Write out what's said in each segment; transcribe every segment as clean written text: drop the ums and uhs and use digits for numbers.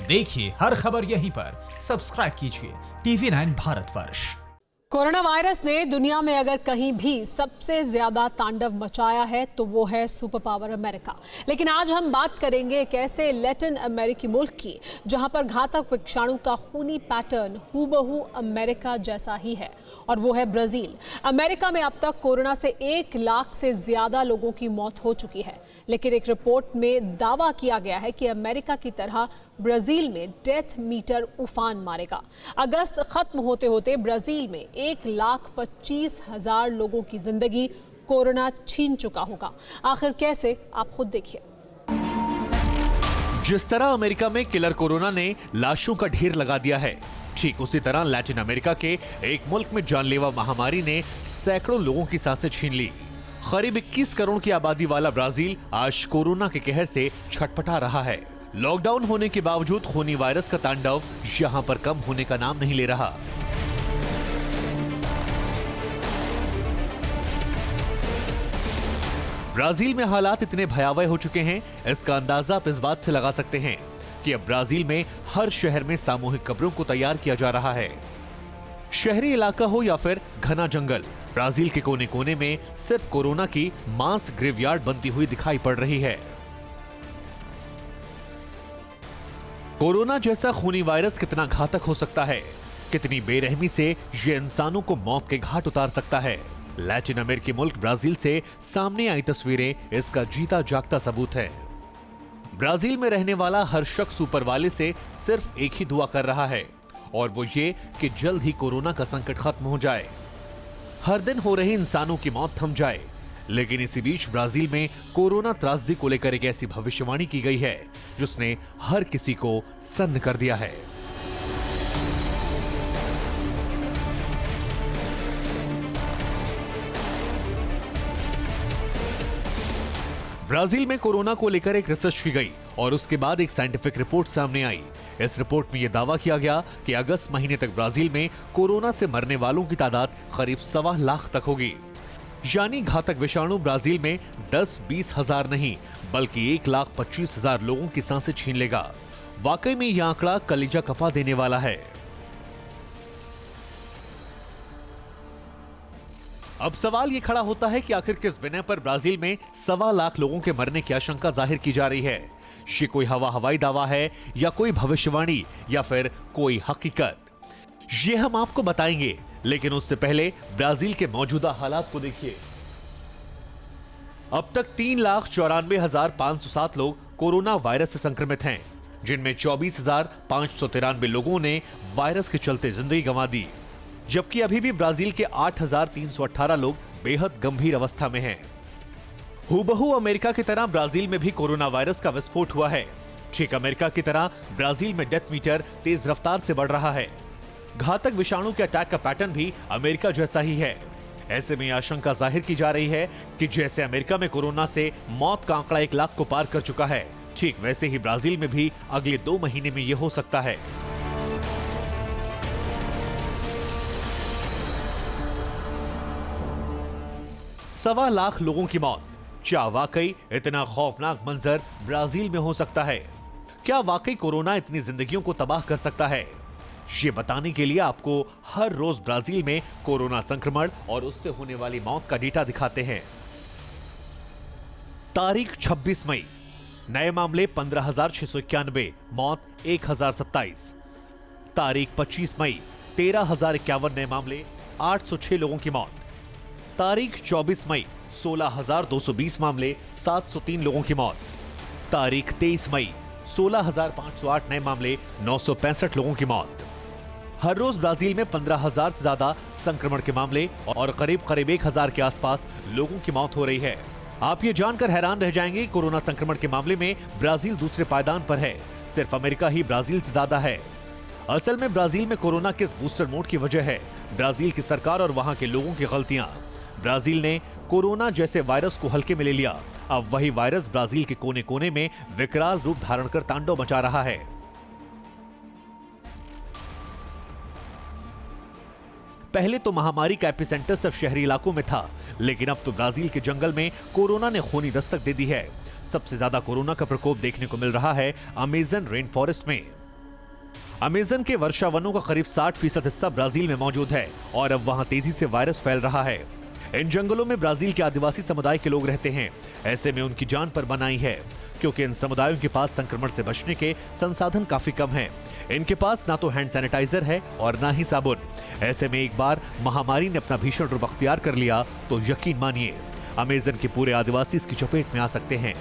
देखिए हर खबर यहीं पर, सब्सक्राइब कीजिए TV9 भारतवर्ष। कोरोना वायरस ने दुनिया में अगर कहीं भी सबसे ज्यादा तांडव मचाया है तो वो है सुपर पावर अमेरिका। लेकिन आज हम बात करेंगे एक ऐसे लैटिन अमेरिकी मुल्क की जहां पर घातक विषाणु का खूनी पैटर्न हूबहू अमेरिका जैसा ही है, और वो है ब्राजील। अमेरिका में अब तक कोरोना से 1 लाख से ज्यादा लोगों की मौत हो चुकी है, लेकिन एक रिपोर्ट में दावा किया गया है कि अमेरिका की तरह ब्राजील में डेथ मीटर उफान मारेगा। अगस्त खत्म होते होते ब्राजील में 1,25,000 लोगों की जिंदगी कोरोना छीन चुका होगा। आखिर कैसे, आप खुद देखिए। जिस तरह अमेरिका में किलर कोरोना ने लाशों का ढेर लगा दिया है, ठीक उसी तरह लैटिन अमेरिका के एक मुल्क में जानलेवा महामारी ने सैकड़ों लोगों की सांसें छीन ली। करीब 21 करोड़ की आबादी वाला ब्राजील आज कोरोना के कहर से छटपटा रहा है। लॉकडाउन होने के बावजूद खूनी वायरस का तांडव यहां पर कम होने का नाम नहीं ले रहा। ब्राजील में हालात इतने भयावह हो चुके हैं, इसका अंदाजा आप इस बात से लगा सकते हैं कि अब ब्राजील में हर शहर में सामूहिक कब्रों को तैयार किया जा रहा है। शहरी इलाका हो या फिर घना जंगल, ब्राजील के कोने कोने में सिर्फ कोरोना की मास ग्रेवयार्ड बनती हुई दिखाई पड़ रही है। कोरोना जैसा खूनी वायरस कितना घातक हो सकता है, कितनी बेरहमी से ये इंसानों को मौत के घाट उतार सकता है। लैटिन अमेरिकी मुल्क ब्राजील से सामने आई तस्वीरें इसका जीता जागता सबूत है। ब्राजील में रहने वाला हर शख्स ऊपर वाले से सिर्फ एक ही दुआ कर रहा है, और वो ये कि जल्द ही कोरोना का संकट खत्म हो जाए, हर दिन हो रही इंसानों की मौत थम जाए। लेकिन इसी बीच ब्राजील में कोरोना त्रासदी को लेकर एक ऐसी भविष्यवाणी की गई है जिसने हर किसी को सन्न कर दिया है। ब्राजील में कोरोना को लेकर एक रिसर्च की गई और उसके बाद एक साइंटिफिक रिपोर्ट सामने आई। इस रिपोर्ट में यह दावा किया गया कि अगस्त महीने तक ब्राजील में कोरोना से मरने वालों की तादाद करीब 1.25 लाख तक होगी। यानी घातक विषाणु ब्राजील में 10-20 हजार नहीं बल्कि 1,25,000 लोगों की सांसें छीन लेगा। वाकई में यह आंकड़ा कलेजा कपा देने वाला है। अब सवाल यह खड़ा होता है कि आखिर किस बिना पर ब्राजील में 1.25 लाख लोगों के मरने की आशंका जाहिर की जा रही है। ये कोई हवाई दावा है या कोई भविष्यवाणी या फिर कोई हकीकत, ये हम आपको बताएंगे। लेकिन उससे पहले ब्राजील के मौजूदा हालात को देखिए। अब तक 3,94,507 लोग कोरोना वायरस से संक्रमित हैं, जिनमें 24,593 लोगों ने वायरस के चलते जिंदगी गंवा दी, जबकि अभी भी ब्राजील के 8,318 लोग बेहद गंभीर अवस्था में हैं। हूबहू अमेरिका की तरह ब्राजील में भी कोरोना वायरस का विस्फोट हुआ है। ठीक अमेरिका की तरह ब्राजील में डेथ मीटर तेज रफ्तार से बढ़ रहा है। घातक विषाणु के अटैक का पैटर्न भी अमेरिका जैसा ही है। ऐसे में आशंका जाहिर की जा रही है कि जैसे अमेरिका में कोरोना से मौत का आंकड़ा 1 लाख को पार कर चुका है, ठीक वैसे ही ब्राजील में भी अगले 2 महीने में यह हो सकता है। सवा लाख लोगों की मौत, क्या वाकई इतना खौफनाक मंजर ब्राजील में हो सकता है? क्या वाकई कोरोना इतनी जिंदगियों को तबाह कर सकता है? ये बताने के लिए आपको हर रोज ब्राजील में कोरोना संक्रमण और उससे होने वाली मौत का डेटा दिखाते हैं। तारीख 26 मई, नए मामले 15,691, मौत 1,027। तारीख 25 मई, 13,051 नए मामले, 806 लोगों की मौत। तारीख 24 मई, 16,220 मामले, 703 लोगों की मौत। तारीख 23 मई, 16,508 नए मामले, 965 लोगों की मौत। हर रोज ब्राजील में 15,000 से ज्यादा संक्रमण के मामले और करीब 1,000 के आसपास लोगों की मौत हो रही है। आप ये जानकर हैरान रह जाएंगे, कोरोना संक्रमण के मामले में ब्राजील दूसरे पायदान पर है। सिर्फ अमेरिका ही ब्राजील से ज्यादा है। असल में ब्राजील में कोरोना के इस बूस्टर मोड की वजह है ब्राजील की सरकार और वहां के लोगों की गलतियां। ब्राजील ने कोरोना जैसे वायरस को हल्के में ले लिया। अब वही वायरस ब्राजील के कोने कोने में विकराल रूप धारण कर तांडव मचा रहा है। पहले तो महामारी का एपिसेंटर सिर्फ शहरी इलाकों में था, लेकिन अब तो ब्राजील के जंगल में कोरोना ने खूनी दस्तक दे दी है। सबसे ज्यादा कोरोना का प्रकोप देखने को मिल रहा है अमेज़न रेन फॉरेस्ट में। अमेजन के वर्षावनों का करीब 60% हिस्सा ब्राजील में मौजूद है और अब वहां तेजी से वायरस फैल रहा है। इन जंगलों में ब्राजील के आदिवासी समुदाय के लोग रहते हैं। ऐसे में उनकी जान पर बनाई है, क्योंकि इन समुदायों के पास संक्रमण से बचने के संसाधन काफी कम हैं। इनके पास ना तो हैंड सैनिटाइजर है और ना ही साबुन। ऐसे में एक बार महामारी ने अपना भीषण रूप अख्तियार कर लिया तो यकीन मानिए अमेजन के पूरे आदिवासी इसकी चपेट में आ सकते हैं।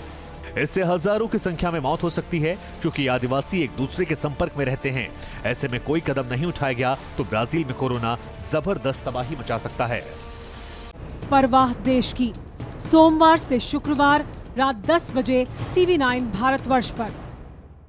इससे हजारों की संख्या में मौत हो सकती है, क्योंकि आदिवासी एक दूसरे के संपर्क में रहते हैं। ऐसे में कोई कदम नहीं उठाया गया तो ब्राजील में कोरोना जबरदस्त तबाही मचा सकता है। परवाह देश की, सोमवार से शुक्रवार रात 10 बजे TV9 भारतवर्ष पर।